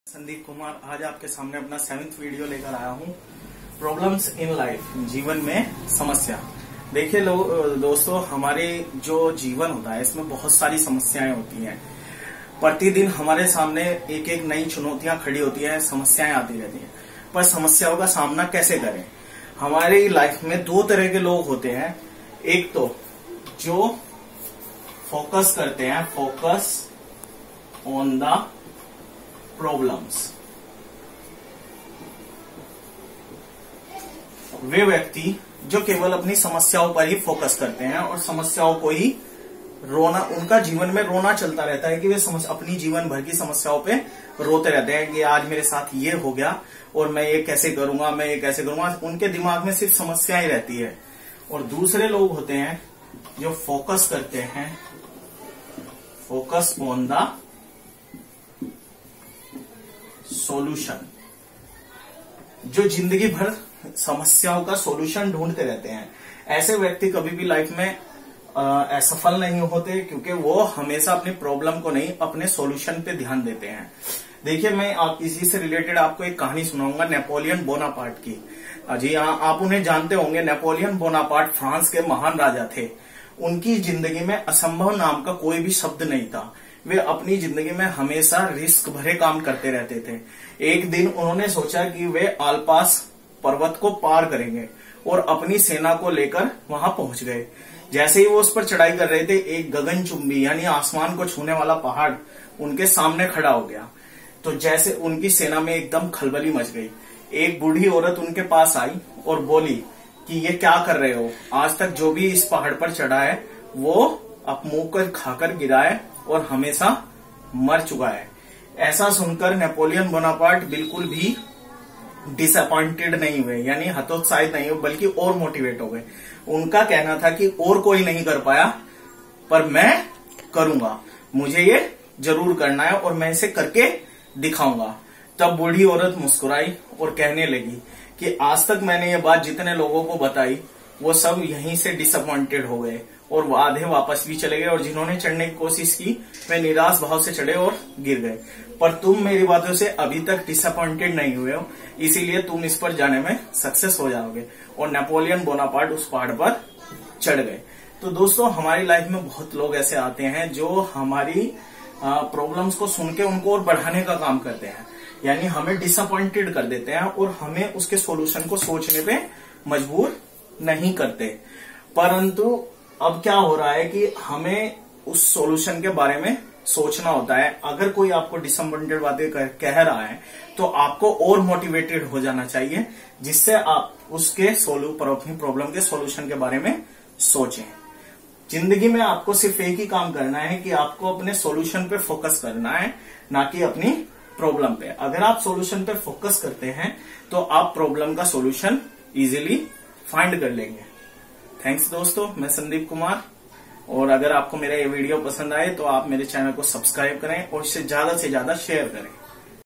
संदीप कुमार आज आपके सामने अपना 7th वीडियो लेकर आया हूँ। प्रॉब्लम्स इन लाइफ, जीवन में समस्या। देखिए दोस्तों, हमारे जो जीवन होता है इसमें बहुत सारी समस्याएं होती हैं। प्रतिदिन हमारे सामने एक एक नई चुनौतियां खड़ी होती हैं, समस्याएं आती रहती हैं। पर समस्याओं का सामना कैसे करें? हमारी लाइफ में दो तरह के लोग होते हैं। एक तो जो फोकस करते हैं, फोकस ऑन द प्रॉब्लम्स, वे व्यक्ति जो केवल अपनी समस्याओं पर ही फोकस करते हैं और समस्याओं को ही रोना, उनका जीवन में रोना चलता रहता है कि वे अपनी जीवन भर की समस्याओं पे रोते रहते हैं कि आज मेरे साथ ये हो गया और मैं ये कैसे करूंगा, मैं ये कैसे करूंगा। उनके दिमाग में सिर्फ समस्याएं रहती है। और दूसरे लोग होते हैं जो फोकस करते हैं, फोकस ऑन द सॉल्यूशन, जो जिंदगी भर समस्याओं का सॉल्यूशन ढूंढते रहते हैं। ऐसे व्यक्ति कभी भी लाइफ में असफल नहीं होते, क्योंकि वो हमेशा अपनी प्रॉब्लम को नहीं, अपने सॉल्यूशन पे ध्यान देते हैं। देखिए, मैं इसी से रिलेटेड आपको एक कहानी सुनाऊंगा, नेपोलियन बोनापार्ट की। जी हाँ, आप उन्हें जानते होंगे। नेपोलियन बोनापार्ट फ्रांस के महान राजा थे। उनकी जिंदगी में असंभव नाम का कोई भी शब्द नहीं था। वे अपनी जिंदगी में हमेशा रिस्क भरे काम करते रहते थे। एक दिन उन्होंने सोचा कि वे आल्पास पर्वत को पार करेंगे और अपनी सेना को लेकर वहां पहुंच गए। जैसे ही वो उस पर चढ़ाई कर रहे थे, एक गगनचुंबी यानी आसमान को छूने वाला पहाड़ उनके सामने खड़ा हो गया। तो जैसे उनकी सेना में एकदम खलबली मच गई। एक बूढ़ी औरत उनके पास आई और बोली कि ये क्या कर रहे हो? आज तक जो भी इस पहाड़ पर चढ़ा है वो अब मुंह कर खाकर गिरा है और हमेशा मर चुका है। ऐसा सुनकर नेपोलियन बोनापार्ट बिल्कुल भी डिसअपॉइंटेड नहीं हुए, यानी हतोत्साहित नहीं हुए, बल्कि और मोटिवेट हो गए। उनका कहना था कि और कोई नहीं कर पाया, पर मैं करूंगा, मुझे ये जरूर करना है और मैं इसे करके दिखाऊंगा। तब बूढ़ी औरत मुस्कुराई और कहने लगी कि आज तक मैंने ये बात जितने लोगों को बताई वो सब यहीं से डिसअपॉइंटेड हो गए और वो आधे वापस भी चले गए, और जिन्होंने चढ़ने की कोशिश की वे निराश भाव से चढ़े और गिर गए। पर तुम मेरी बातों से अभी तक डिसअपॉइंटेड नहीं हुए हो, इसीलिए तुम इस पर जाने में सक्सेस हो जाओगे। और नेपोलियन बोनापार्ट उस पहाड़ पर चढ़ गए। तो दोस्तों, हमारी लाइफ में बहुत लोग ऐसे आते हैं जो हमारी प्रॉब्लम्स को सुन के उनको और बढ़ाने का काम करते हैं, यानी हमें डिसअपॉइंटेड कर देते हैं और हमें उसके सॉल्यूशन को सोचने पे मजबूर नहीं करते। परंतु अब क्या हो रहा है कि हमें उस सॉल्यूशन के बारे में सोचना होता है। अगर कोई आपको डिसअपॉइंटेड बातें कह रहा है तो आपको और मोटिवेटेड हो जाना चाहिए, जिससे आप उसके अपनी प्रॉब्लम के सॉल्यूशन के बारे में सोचें। जिंदगी में आपको सिर्फ एक ही काम करना है कि आपको अपने सॉल्यूशन पे फोकस करना है, ना कि अपनी प्रॉब्लम पे। अगर आप सॉल्यूशन पे फोकस करते हैं तो आप प्रॉब्लम का सॉल्यूशन इजीली फाइंड कर लेंगे। थैंक्स दोस्तों, मैं संदीप कुमार। और अगर आपको मेरा ये वीडियो पसंद आए तो आप मेरे चैनल को सब्सक्राइब करें और इसे ज्यादा से ज्यादा शेयर करें।